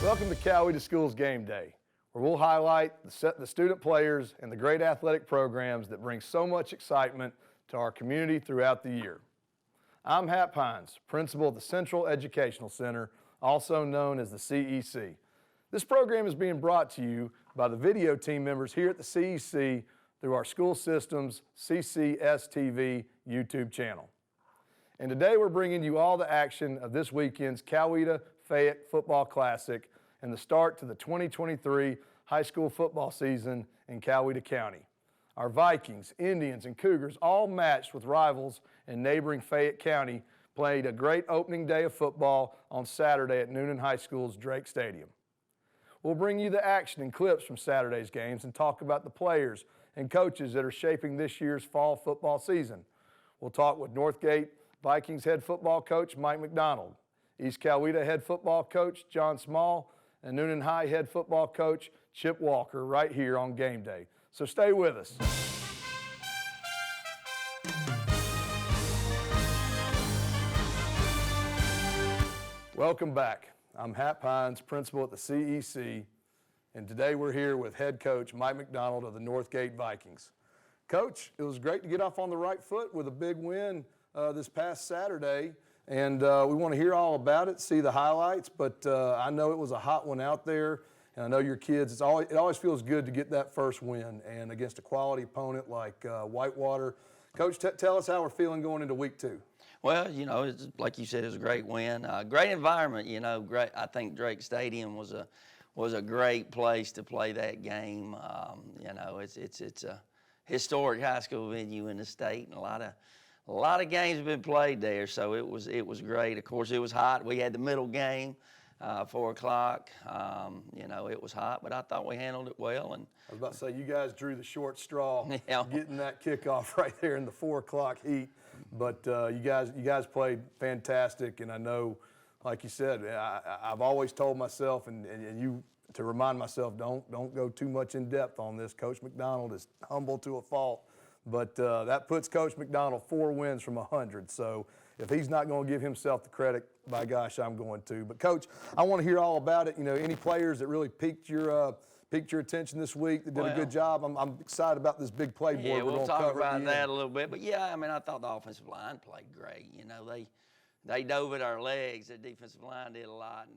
Welcome to Coweta School's Game Day, where we'll highlight the student players and the great athletic programs that bring so much excitement to our community throughout the year. I'm Hap Hines, principal of the Central Educational Center, also known as the CEC. This program is being brought to you by the video team members here at the CEC through our school system's CCSTV YouTube channel. And today we're bringing you all the action of this weekend's Coweta-Fayette Football Classic and the start to the 2023 high school football season in Coweta County. Our Vikings, Indians, and Cougars, all matched with rivals in neighboring Fayette County, played a great opening day of football on Saturday at Newnan High School's Drake Stadium. We'll bring you the action and clips from Saturday's games and talk about the players and coaches that are shaping this year's fall football season. We'll talk with Northgate Vikings head football coach Mike McDonald, East Coweta head football coach John Small, and Newnan High head football coach Chip Walker right here on Game Day. So stay with us. Welcome back. I'm Hap Hines, principal at the CEC, and today we're here with head coach Mike McDonald of the Northgate Vikings. Coach, it was great to get off on the right foot with a big win this past Saturday, and we want to hear all about it, see the highlights, but I know it was a hot one out there, and I know your kids, it always feels good to get that first win, and against a quality opponent like Whitewater. Coach, tell us how we're feeling going into week 2. Well, you know, it's, like you said, it was a great win. Great environment, you know, great. I think Drake Stadium was a great place to play that game. You know, it's a historic high school venue in the state, and a lot of games have been played there, so it was great. Of course, it was hot. We had the middle game, 4 o'clock. You know, it was hot, but I thought we handled it well. And I was about to say, you guys drew the short straw, yeah, getting that kickoff right there in the 4 o'clock heat. But you guys played fantastic, and I know, like you said, I've always told myself, and you to remind myself, don't go too much in depth on this. Coach McDonald is humble to a fault, but that puts Coach McDonald 4 wins from 100. So if he's not going to give himself the credit, by gosh, I'm going to. But Coach, I want to hear all about it. You know, any players that really piqued your attention this week that did a good job? I'm excited about this big play board. Yeah, we'll talk about that a little bit. But yeah, I mean, I thought the offensive line played great. You know, they dove at our legs. The defensive line did a lot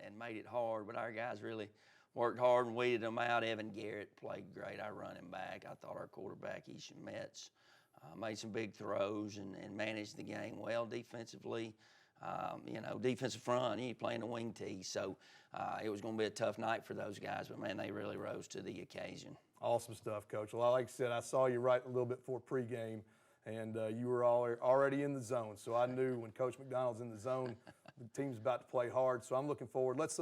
and made it hard. But our guys really worked hard and weeded them out. Evan Garrett played great, our running back. I thought our quarterback, Ishan Metz, made some big throws and managed the game well defensively. You know, defensive front, you're playing the wing tee, so it was going to be a tough night for those guys, but, man, they really rose to the occasion. Awesome stuff, Coach. Well, like I said, I saw you right a little bit before pregame, and you were already in the zone, so I knew when Coach McDonald's in the zone, the team's about to play hard, so I'm looking forward. Let's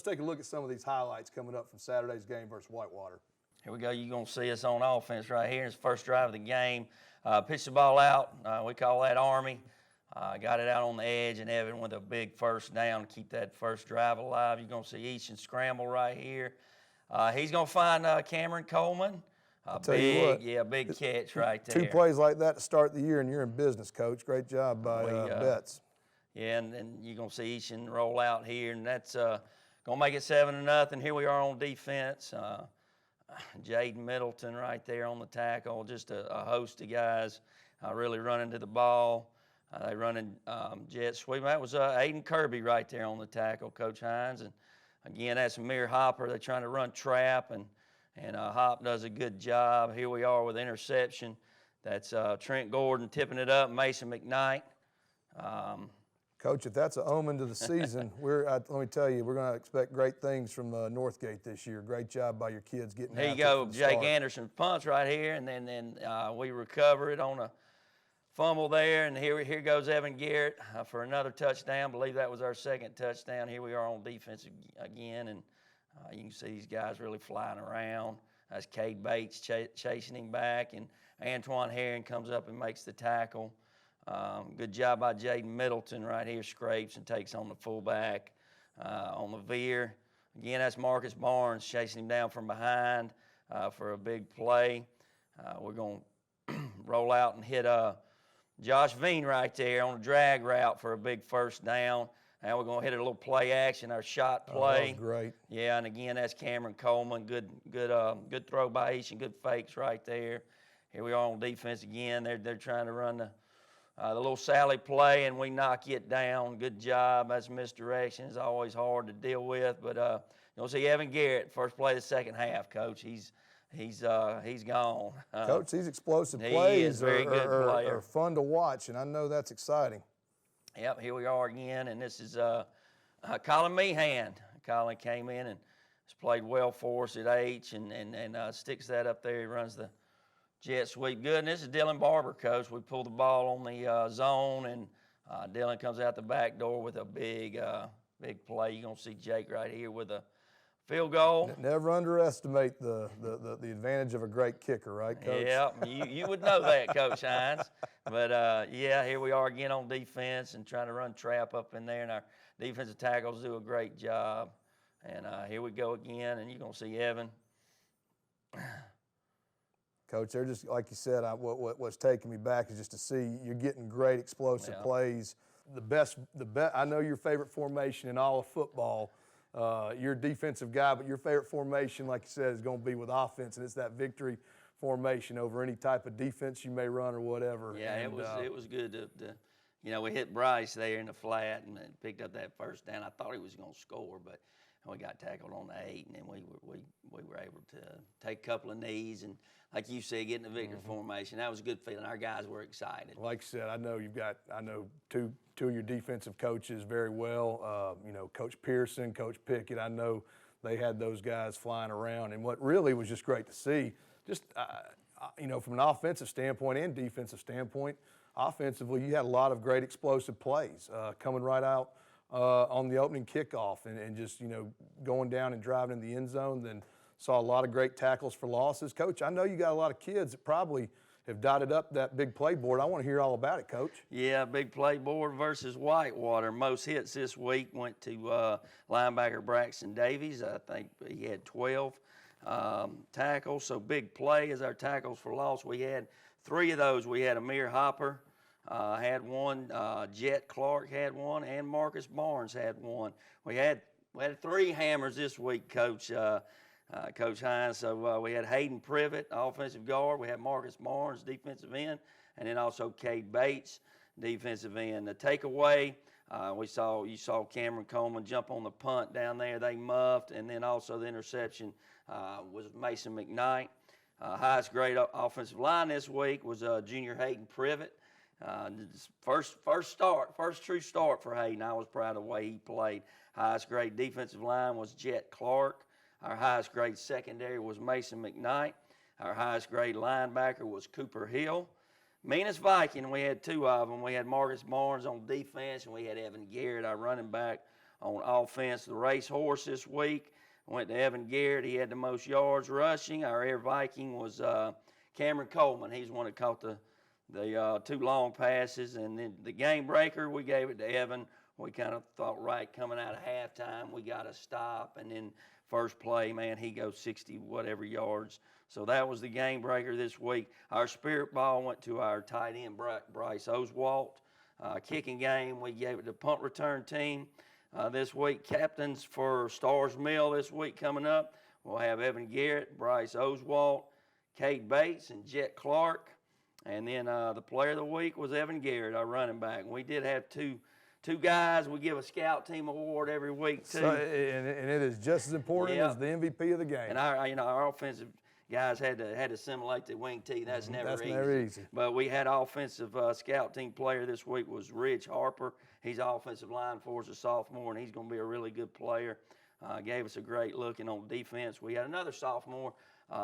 take a look at some of these highlights coming up from Saturday's game versus Whitewater. Here we go. You're going to see us on offense right here. It's the first drive of the game. Pitched the ball out. We call that Army. Got it out on the edge, and Evan with a big first down to keep that first drive alive. You're going to see Easton scramble right here. He's going to find Cameron Coleman. Big catch right there. 2 plays like that to start the year, and you're in business, Coach. Great job by Betts. Yeah, and you're going to see Easton roll out here, and that's going to make it 7-0. Here we are on defense. Jaden Middleton right there on the tackle. Just a host of guys really running to the ball. They running jet sweep. That was Aiden Kirby right there on the tackle, Coach Hines. And again, that's Amir Hopper. They're trying to run trap, and Hop does a good job. Here we are with interception. That's Trent Gordon tipping it up, Mason McKnight. Coach, if that's an omen to the season, let me tell you, we're going to expect great things from Northgate this year. Great job by your kids getting out. Here you go, Jake Anderson punts right here, and then we recover it on a fumble there, and here goes Evan Garrett for another touchdown. I believe that was our second touchdown. Here we are on defense again, and you can see these guys really flying around. That's Cade Bates chasing him back, and Antoine Herring comes up and makes the tackle. Good job by Jaden Middleton right here, scrapes and takes on the fullback on the veer. Again, that's Marcus Barnes chasing him down from behind for a big play. We're going to roll out and hit Josh Veen right there on a drag route for a big first down. Now we're going to hit a little play action, our shot Oh, play. that was great. Yeah, and again, that's Cameron Coleman. Good throw by Each and good fakes right there. Here we are on defense again. They're trying to run the little Sally play, and we knock it down. Good job. That's misdirection. It's always hard to deal with, but you'll see Evan Garrett first play of the second half. Coach, he's gone. Coach, these explosive he plays is a very good player. are fun to watch, and I know that's exciting. Yep, here we are again, and this is Colin Meehan. Colin came in and has played well for us at H, and sticks that up there. He runs the jet sweep good. And this is Dylan Barber, Coach. We pull the ball on the zone, and Dylan comes out the back door with a big play. You're going to see Jake right here with a field goal. Never underestimate the advantage of a great kicker, right, Coach? Yeah, you would know that, Coach Hines. But, yeah, here we are again on defense and trying to run trap up in there, and our defensive tackles do a great job. And here we go again, and you're going to see Evan. Coach, they're just, like you said, what's taking me back is just to see you're getting great explosive plays. I know your favorite formation in all of football. You're a defensive guy, but your favorite formation, like you said, is going to be with offense, and it's that victory formation over any type of defense you may run or whatever. Yeah, and, it was good to we hit Bryce there in the flat and picked up that first down. I thought he was going to score, but we got tackled on the 8, and then we were able to take a couple of knees and, like you said, get in the victory formation. That was a good feeling. Our guys were excited. Like I said, I know two of your defensive coaches very well. Coach Pearson, Coach Pickett. I know they had those guys flying around, and what really was just great to see, just from an offensive standpoint and defensive standpoint. Offensively, you had a lot of great explosive plays coming right out on the opening kickoff, and just going down and driving in the end zone. Then saw a lot of great tackles for losses. Coach, I know you got a lot of kids that probably have dotted up that big play board. I want to hear all about it, Coach. Yeah, big play board versus Whitewater. Most hits this week went to linebacker Braxton Davies. I think he had 12 tackles. So big play is our tackles for loss. We had 3 of those. We had Amir Hopper had one, Jet Clark had one, and Marcus Barnes had one. We had 3 hammers this week, Coach Hines. So we had Hayden Privet, offensive guard. We had Marcus Barnes, defensive end, and then also Cade Bates, defensive end. The takeaway, you saw Cameron Coleman jump on the punt down there. They muffed, and then also the interception was Mason McKnight. Highest grade offensive line this week was junior Hayden Privet. First true start for Hayden. I was proud of the way he played. Highest grade defensive line was Jet Clark. Our highest grade secondary was Mason McKnight. Our highest grade linebacker was Cooper Hill. Meanest Viking, we had 2 of them. We had Marcus Barnes on defense, and we had Evan Garrett, our running back, on offense. The racehorse this week went to Evan Garrett. He had the most yards rushing. Our air Viking was Cameron Coleman. He's the one that caught the 2 long passes. And then the game breaker, we gave it to Evan. We kind of thought, right, coming out of halftime, we got to stop. And then first play, man, he goes 60-whatever yards. So that was the game breaker this week. Our spirit ball went to our tight end, Bryce Oswalt. Kicking game, we gave it to punt return team. This week, captains for Stars Mill this week coming up. We'll have Evan Garrett, Bryce Oswalt, Cade Bates, and Jet Clark. And then the player of the week was Evan Garrett, our running back. We did have two guys. We give a scout team award every week too. So, and it is just as important as the MVP of the game. And our offensive guys had to assimilate the wing tee. That's never easy. But we had offensive scout team player this week was Ridge Harper. He's offensive line for us, a sophomore, and he's going to be a really good player. Gave us a great looking on defense. We had another sophomore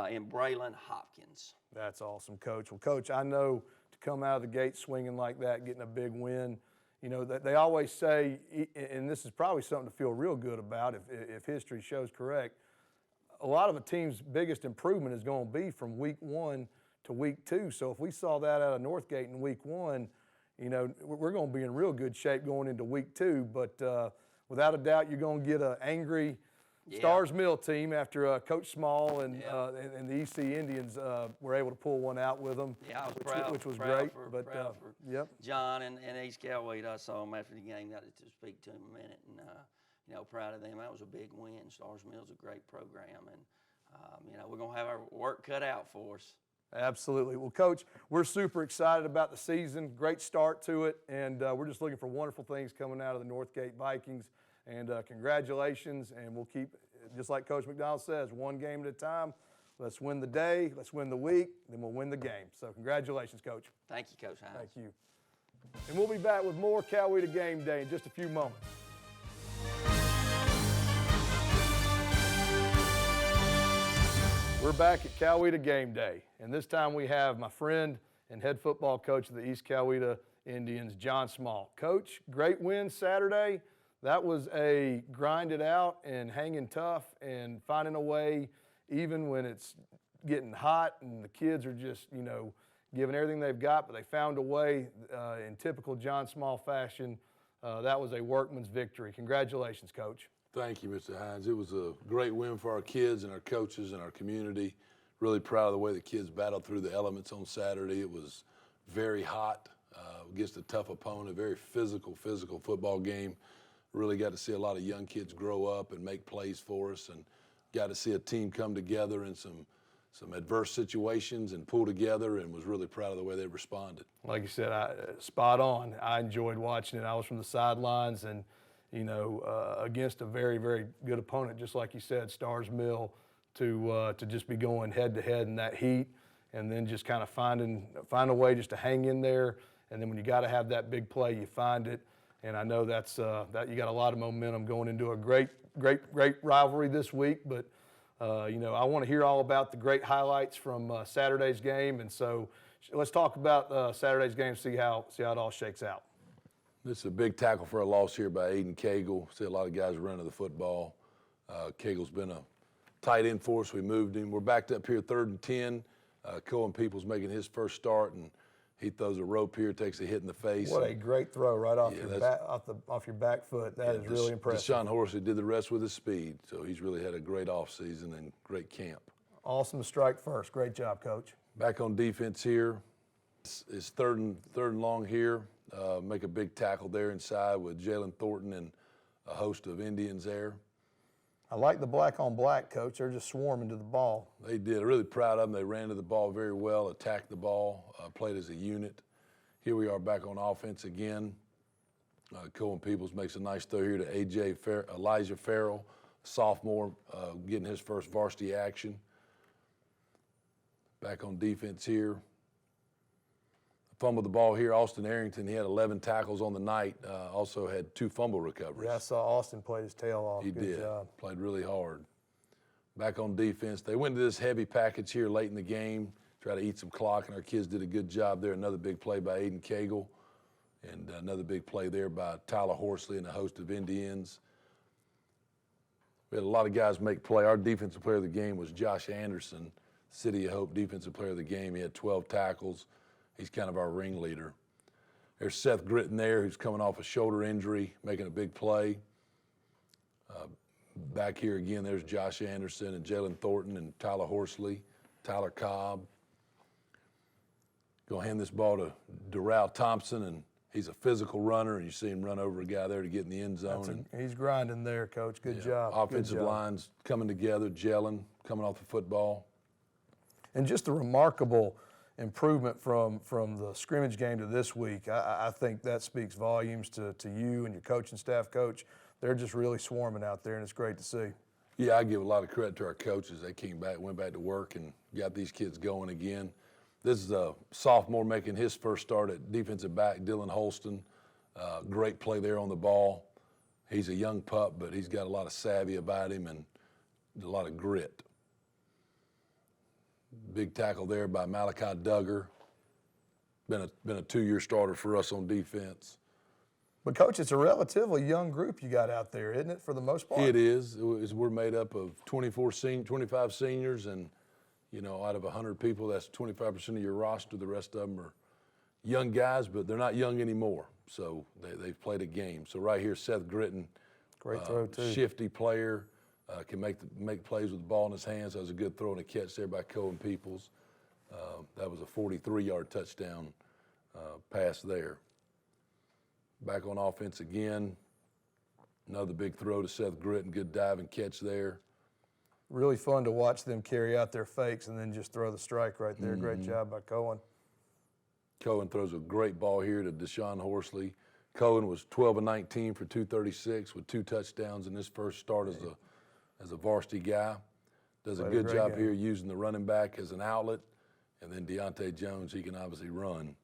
in Braylon Hopkins. That's awesome, Coach. Well, Coach, I know to come out of the gate swinging like that, getting a big win, that they always say, and this is probably something to feel real good about if history shows correct, a lot of a team's biggest improvement is going to be from week 1 to week 2. So if we saw that out of Northgate in week 1, we're going to be in real good shape going into week 2. But without a doubt, you're going to get an angry Yeah. Stars Mill team after Coach Small and the EC Indians were able to pull one out with them. Yeah, I was which was proud great. For, proud for yep. John and East Coweta. I saw him after the game. Got to speak to him a minute, and proud of them. That was a big win. Stars Mill's a great program, and we're gonna have our work cut out for us. Absolutely. Well, Coach, we're super excited about the season. Great start to it, and we're just looking for wonderful things coming out of the Northgate Vikings. And congratulations, and we'll keep, just like Coach McDonald says, one game at a time. Let's win the day, let's win the week, then we'll win the game. So congratulations, Coach. Thank you, Coach Hines. Thank you. And we'll be back with more Coweta Game Day in just a few moments. We're back at Coweta Game Day, and this time we have my friend and head football coach of the East Coweta Indians, John Small. Coach, great win Saturday. That was a grind it out and hanging tough and finding a way even when it's getting hot and the kids are just, giving everything they've got, but they found a way in typical John Small fashion. That was a workman's victory. Congratulations, Coach. Thank you, Mr. Hines. It was a great win for our kids and our coaches and our community. Really proud of the way the kids battled through the elements on Saturday. It was very hot against a tough opponent, very physical football game. Really got to see a lot of young kids grow up and make plays for us, and got to see a team come together in some adverse situations and pull together, and was really proud of the way they responded. Like you said, spot on. I enjoyed watching it. I was from the sidelines, and against a very, very good opponent, just like you said, Stars Mill, to just be going head to head in that heat, and then just kind of find a way just to hang in there, and then when you got to have that big play, you find it. And I know that you got a lot of momentum going into a great rivalry this week. But I want to hear all about the great highlights from Saturday's game. And so let's talk about Saturday's game, see how it all shakes out. This is a big tackle for a loss here by Aiden Cagle. See a lot of guys running the football. Cagle's been a tight end for us. We moved him. We're backed up here 3rd and 10. Cohen Peoples making his first start, and he throws a rope here, takes a hit in the face. What a great throw right off off your back foot. That is really impressive. Deshaun Horsley did the rest with his speed, so he's really had a great offseason and great camp. Awesome to strike first. Great job, Coach. Back on defense here. It's third and long here. Make a big tackle there inside with Jalen Thornton and a host of Indians there. I like the black on black, Coach. They're just swarming to the ball. They did. I'm really proud of them. They ran to the ball very well, attacked the ball, played as a unit. Here we are back on offense again. Cohen Peoples makes a nice throw here to Elijah Farrell, sophomore, getting his first varsity action. Back on defense here. Fumbled the ball here. Austin Arrington, he had 11 tackles on the night, also had 2 fumble recoveries. Yeah, I saw Austin play his tail off. He Good did. job. Played really hard. Back on defense, they went to this heavy package here late in the game, try to eat some clock, and our kids did a good job there. Another big play by Aiden Cagle, and another big play there by Tyler Horsley and a host of Indians. We had a lot of guys make play. Our defensive player of the game was Josh Anderson, City of Hope defensive player of the game. He had 12 tackles. He's kind of our ringleader. There's Seth Gritton there, who's coming off a shoulder injury, making a big play. Back here again, there's Josh Anderson and Jalen Thornton and Tyler Horsley, Tyler Cobb. Gonna hand this ball to Darrell Thompson, and he's a physical runner, and you see him run over a guy there to get in the end zone. He's grinding there, Coach. Good job. Offensive lines coming together, gelling, coming off the football. And just a remarkable improvement from the scrimmage game to this week. I think that speaks volumes to you and your coaching staff, Coach. They're just really swarming out there, and it's great to see. Yeah, I give a lot of credit to our coaches. They came back, went back to work, and got these kids going again. This is a sophomore making his first start at defensive back, Dylan Holston. Great play there on the ball. He's a young pup, but he's got a lot of savvy about him and a lot of grit. Big tackle there by Malachi Duggar. Been a 2-year starter for us on defense. But, Coach, it's a relatively young group you got out there, isn't it, for the most part? It is. We're made up of 25 seniors, and, out of 100 people, that's 25% of your roster. The rest of them are young guys, but they're not young anymore. So they've played a game. So right here, Seth Gritton. Great throw, too. Shifty player, can make plays with the ball in his hands. That was a good throw and a catch there by Cohen Peoples. That was a 43-yard touchdown pass there. Back on offense again. Another big throw to Seth Gritton. Good dive and catch there. Really fun to watch them carry out their fakes and then just throw the strike right there. Great job by Cohen. Cohen throws a great ball here to Deshaun Horsley. Cohen was 12 of 19 for 236 with 2 touchdowns in his first start as a varsity guy. Does a good job here using the running back as an outlet. And then Deontay Jones, he can obviously run.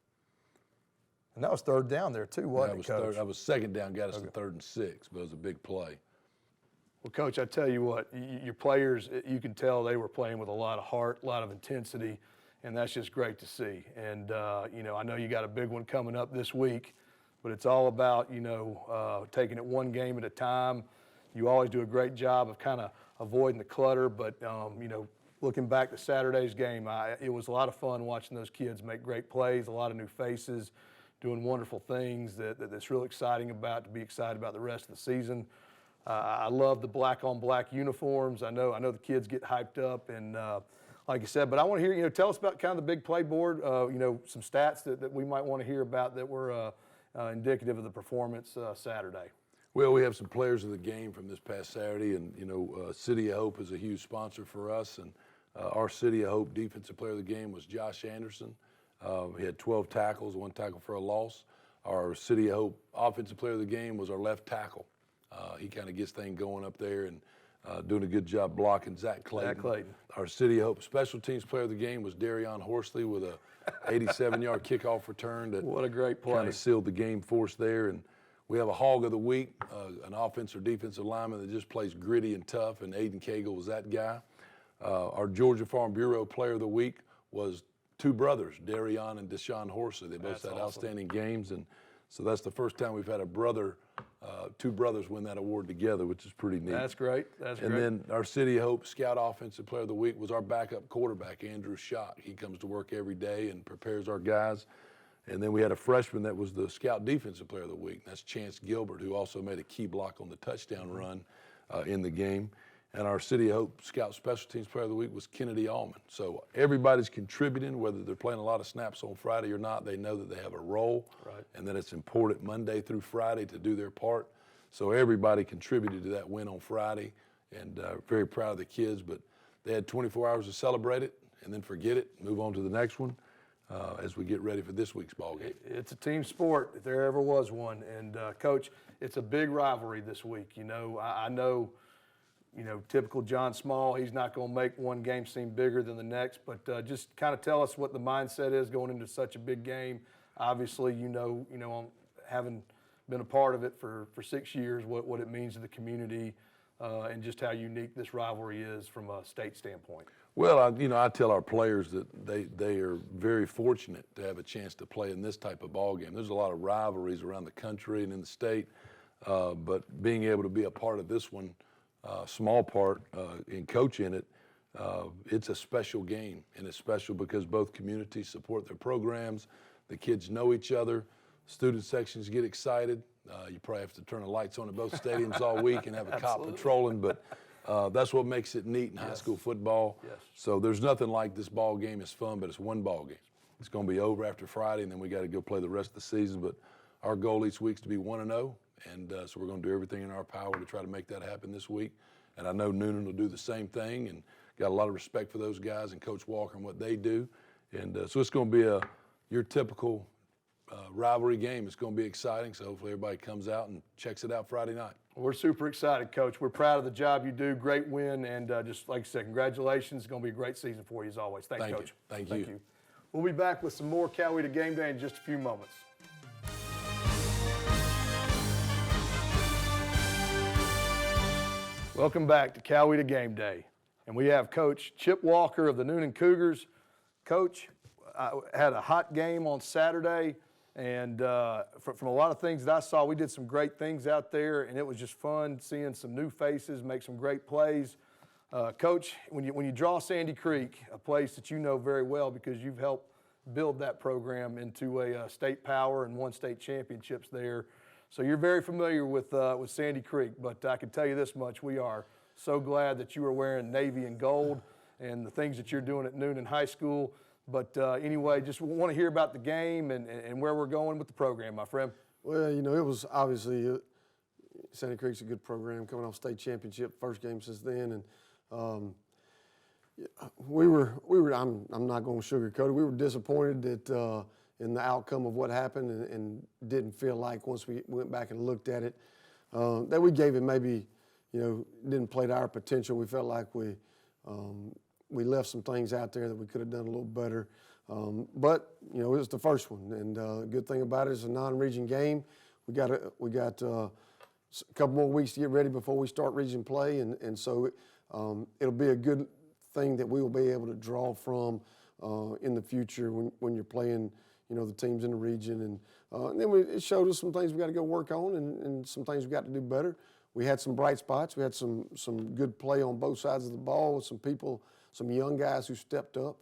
And that was third down there too, wasn't it, Coach? That was second down, got us to 3rd and 6, but it was a big play. Well, Coach, I tell you what, your players, you can tell they were playing with a lot of heart, a lot of intensity, and that's just great to see. And, you know, I know you got a big one coming up this week, but it's all about, you know, taking it one game at a time. You always do a great job of kind of avoiding the clutter, but, you know, looking back to Saturday's game, it was a lot of fun watching those kids make great plays, a lot of new faces, doing wonderful things that's real exciting to be excited about the rest of the season. I love the black-on-black uniforms. I know the kids get hyped up, and like I said, but I want to hear, you know, tell us about kind of the big play board, you know, some stats that we might want to hear about that were indicative of the performance Saturday. Well, we have some players of the game from this past Saturday, and, you know, City of Hope is a huge sponsor for us, and our City of Hope defensive player of the game was Josh Anderson. He had 12 tackles, 1 tackle for a loss. Our City of Hope offensive player of the game was our left tackle. He kind of gets things going up there and doing a good job blocking Zach Clayton. Our City of Hope special teams player of the game was Darion Horsley with a 87-yard kickoff return that What a great play. kind of sealed the game for us there. And we have a hog of the week, an offensive or defensive lineman that just plays gritty and tough, and Aiden Cagle was that guy. Our Georgia Farm Bureau player of the week was 2 brothers, Darion and Deshaun Horsley. They both had outstanding games, and so that's the first time we've had a brother, 2 brothers win that award together, which is pretty neat. That's great. That's great. And then our City of Hope Scout Offensive Player of the Week was our backup quarterback, Andrew Schott. He comes to work every day and prepares our guys. And then we had a freshman that was the Scout Defensive Player of the Week. That's Chance Gilbert, who also made a key block on the touchdown run in the game. And our City of Hope Scout Special Teams Player of the Week was Kennedy Allman. So everybody's contributing, whether they're playing a lot of snaps on Friday or not. They know that they have a role, and that it's important Monday through Friday to do their part. So everybody contributed to that win on Friday, and very proud of the kids. But they had 24 hours to celebrate it and then forget it, move on to the next one as we get ready for this week's ball game. It's a team sport, if there ever was one. And, Coach, it's a big rivalry this week. You know, I know, you know, typical John Small, he's not going to make one game seem bigger than the next, but just kind of tell us what the mindset is going into such a big game. Obviously, you know, having been a part of it for 6 years, what it means to the community and just how unique this rivalry is from a state standpoint. Well, I tell our players that they are very fortunate to have a chance to play in this type of ball game. There's a lot of rivalries around the country and in the state, but being able to be a part of this one, small part in coaching it, it's a special game, and it's special because both communities support their programs. The kids know each other. Student sections get excited. You probably have to turn the lights on at both stadiums all week and have a cop patrolling, but that's what makes it neat in high school football. So there's nothing like this ball game. It's fun, but it's one ball game. It's going to be over after Friday, and then we got to go play the rest of the season. But our goal each week is to be 1-0. And so we're going to do everything in our power to try to make that happen this week. And I know Newnan will do the same thing, and got a lot of respect for those guys and Coach Walker and what they do. And so it's going to be your typical rivalry game. It's going to be exciting, so hopefully everybody comes out and checks it out Friday night. We're super excited, Coach. We're proud of the job you do. Great win, and just like I said, congratulations. It's going to be a great season for you as always. Thanks, Coach. Thank you. We'll be back with some more Coweta Game Day in just a few moments. Welcome back to Coweta Game Day. And we have Coach Chip Walker of the Newnan Cougars. Coach, had a hot game on Saturday, and from a lot of things that I saw, we did some great things out there, and it was just fun seeing some new faces make some great plays. Coach, when you draw Sandy Creek, a place that you know very well because you've helped build that program into a state power and won state championships there, so you're very familiar with Sandy Creek. But I can tell you this much: we are So glad that you are wearing navy and gold and the things that you're doing at Newnan High School. But anyway, just want to hear about the game and where we're going with the program, my friend. Well, you know, it was obviously Sandy Creek's a good program coming off state championship, first game since then, and we were. I'm not going to sugarcoat it. We were disappointed that in the outcome of what happened, and didn't feel like once we went back and looked at it that we gave it maybe, you know, didn't play to our potential. We felt like we left some things out there that we could have done a little better. But you know, it was the first one, and the good thing about it is a non-region game. We got a couple more weeks to get ready before we start region play, and so it'll be a good thing that we will be able to draw from in the future when you're playing, you know, the teams in the region. And then it showed us some things we got to go work on, and some things we got to do better. We had some bright spots. We had some good play on both sides of the ball with some people, some young guys who stepped up.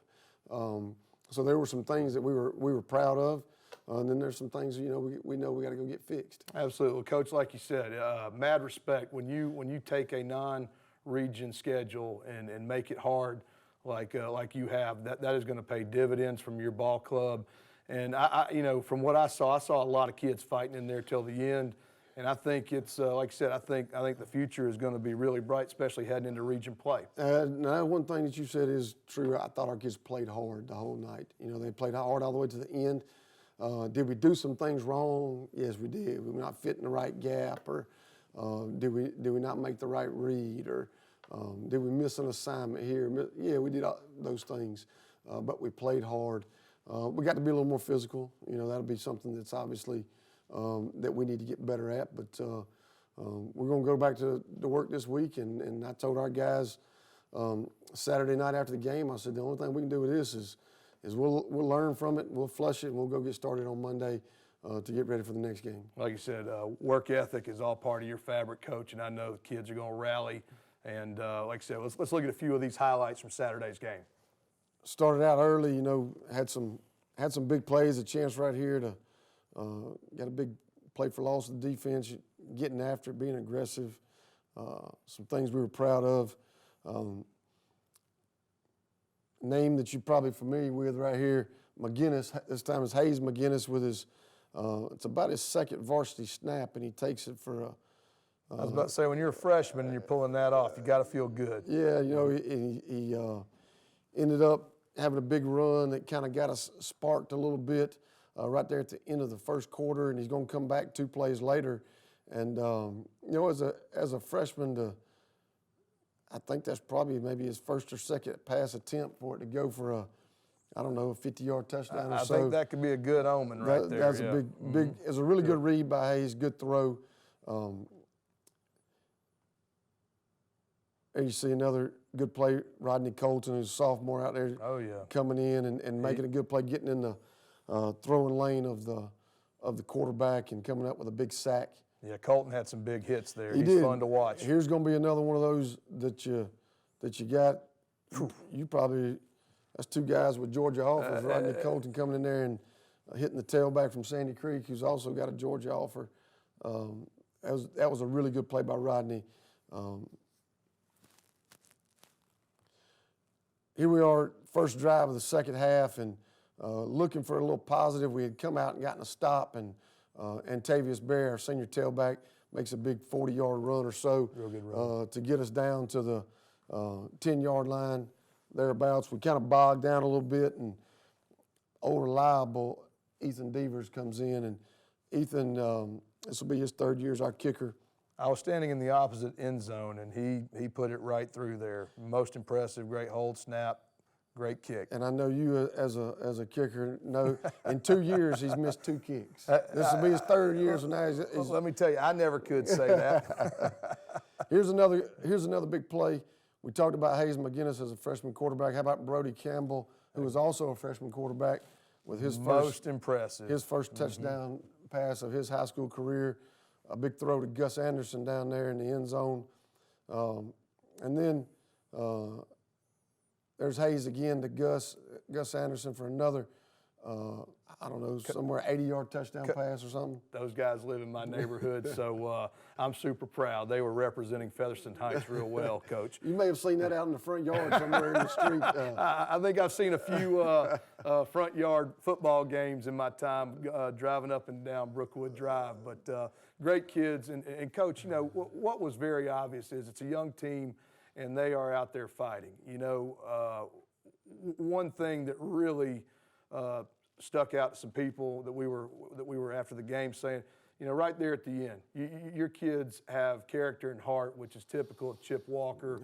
So there were some things that we were proud of. And then there's some things, you know, we know we got to go get fixed. Absolutely. Well, Coach, like you said, mad respect when you take a non-region schedule and make it hard like you have. That is going to pay dividends from your ball club. And I you know, from what I saw a lot of kids fighting in there till the end. And I think it's like I said, I think the future is going to be really bright, especially heading into region play. Now, one thing that you said is true. I thought our kids played hard the whole night. You know, they played hard all the way to the end. Did we do some things wrong? Yes, we did. We were not fitting the right gap, or did we not make the right read, or did we miss an assignment here? Yeah, we did all those things, but we played hard. We got to be a little more physical. You know, that'll be something that's obviously that we need to get better at. But we're going to go back to work this week, and I told our guys Saturday night after the game, I said the only thing we can do with this is we'll learn from it, we'll flush it, and we'll go get started on Monday to get ready for the next game. Like you said, work ethic is all part of your fabric, Coach, and I know the kids are going to rally. And like I said, let's look at a few of these highlights from Saturday's game. Started out early, you know, had some big plays, a chance right here to got a big play for loss of the defense, getting after it, being aggressive, some things we were proud of. Name that you're probably familiar with right here, McGinnis. This time it's Hayes McGinnis with his, it's about his second varsity snap, and he takes it for a. I was about to say, when you're a freshman and you're pulling that off, you got to feel good. Yeah, you know, he ended up having a big run that kind of got us sparked a little bit right there at the end of the first quarter, and he's going to come back 2 plays later. And you know, as a freshman, I think that's probably maybe his first or second pass attempt for it to go for a 50-yard touchdown or so. I think that could be a good omen right there. That's a big. It's a really good read by Hayes. Good throw. There you see another good play, Rodney Colton, who's a sophomore out there. Oh, yeah. Coming in and making a good play, getting in the throwing lane of the quarterback and coming up with a big sack. Yeah, Colton had some big hits there. He's did. Fun to watch. Here's going to be another one of those that you got. You probably, that's 2 guys with Georgia offers. Rodney Colton coming in there and hitting the tailback from Sandy Creek, who's also got a Georgia offer. That was a really good play by Rodney. Here we are, first drive of the second half, and looking for a little positive. We had come out and gotten a stop, and Antavius Bear, our senior tailback, makes a big 40-yard run or so. Real good run. To get us down to the 10-yard line, thereabouts. We kind of bogged down a little bit, and old reliable Ethan Devers comes in, and Ethan, this will be his 3rd year as our kicker. I was standing in the opposite end zone, and he put it right through there. Most impressive, great hold, snap, great kick. And I know you as a kicker know in 2 years he's missed 2 kicks. This will be his 3rd year, so now he's Let me tell you, I never could say that. Here's another big play. We talked about Hayes McGinnis as a freshman quarterback. How about Brody Campbell, who was also a freshman quarterback with his first touchdown pass of his high school career. A big throw to Gus Anderson down there in the end zone. And then there's Hayes again to Gus Anderson for another I don't know, somewhere 80-yard touchdown pass or something. Those guys live in my neighborhood, so I'm super proud. They were representing Featherston Heights real well, Coach. You may have seen that out in the front yard somewhere in the street. I think I've seen a few front yard football games in my time driving up and down Brookwood Drive. But great kids. And Coach, you know, what was very obvious is it's a young team, and they are out there fighting. You know, one thing that really stuck out to some people that we were after the game saying, you know, right there at the end, your kids have character and heart, which is typical of Chip Walker,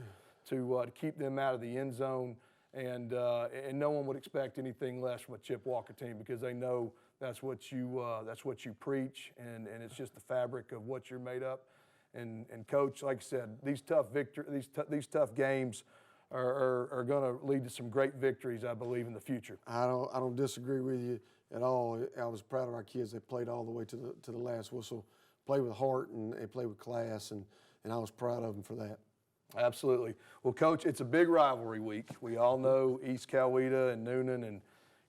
to keep them out of the end zone, and no one would expect anything less from a Chip Walker team because they know that's what you preach, and it's just the fabric of what you're made up. And Coach, like I said, these tough games are going to lead to some great victories, I believe, in the future. I don't disagree with you at all. I was proud of our kids. They played all the way to the last whistle, played with heart, and they played with class, and I was proud of them for that. Absolutely. Well, Coach, it's a big rivalry week. We all know East Coweta and Newnan, and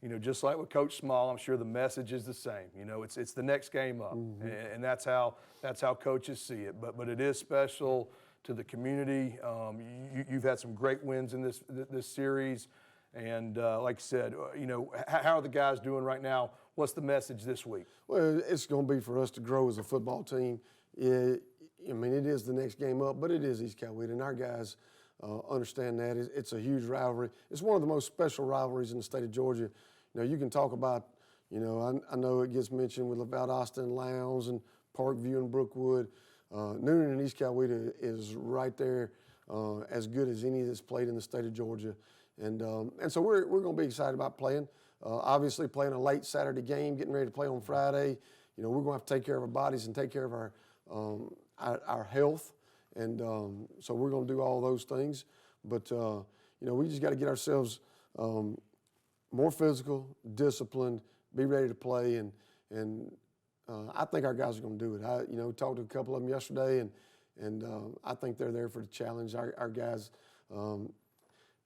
you know, just like with Coach Small, I'm sure the message is the same. You know, it's the next game up, and that's how coaches see it. But it is special to the community. You've had some great wins in this series, and like I said, you know, how are the guys doing right now? What's the message this week? Well, it's going to be for us to grow as a football team. I mean, it is the next game up, but it is East Coweta, and our guys understand that. It's a huge rivalry. It's one of the most special rivalries in the state of Georgia. You know, you can talk about, you know, I know it gets mentioned with Valdosta and Lowndes and Parkview and Brookwood. Newnan and East Coweta is right there, as good as any that's played in the state of Georgia, and so we're going to be excited about playing. Obviously, playing a late Saturday game, getting ready to play on Friday. You know, we're going to have to take care of our bodies and take care of our health, and so we're going to do all those things. But you know, we just got to get ourselves more physical, disciplined, be ready to play, and I think our guys are going to do it. You know, talked to a couple of them yesterday, and I think they're there for the challenge. Our guys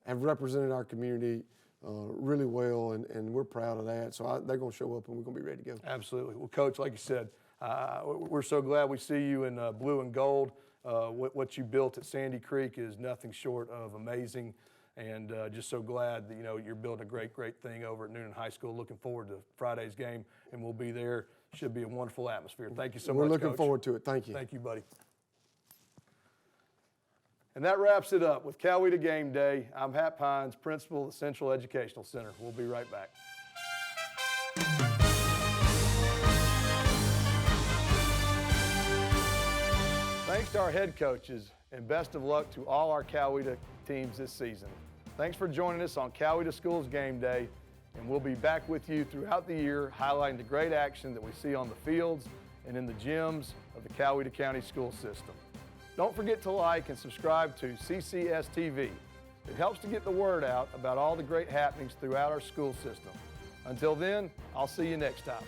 have represented our community really well, and we're proud of that. So they're going to show up, and we're going to be ready to go. Absolutely. Well, Coach, like you said, we're so glad we see you in blue and gold. What you built at Sandy Creek is nothing short of amazing, and just so glad that, you know, you're building a great thing over at Newnan High School. Looking forward to Friday's game, and we'll be there. Should be a wonderful atmosphere. Thank you so much, We're looking Coach. forward to it. Thank you. Thank you, buddy. And that wraps it up with Coweta Game Day. I'm Hap Hines, principal of the Central Educational Center. We'll be right back. Thanks to our head coaches, and best of luck to all our Coweta teams this season. Thanks for joining us on Coweta Schools Game Day, and we'll be back with you throughout the year highlighting the great action that we see on the fields and in the gyms of the Coweta County school system. Don't forget to like and subscribe to CCS TV. It helps to get the word out about all the great happenings throughout our school system. Until then, I'll see you next time.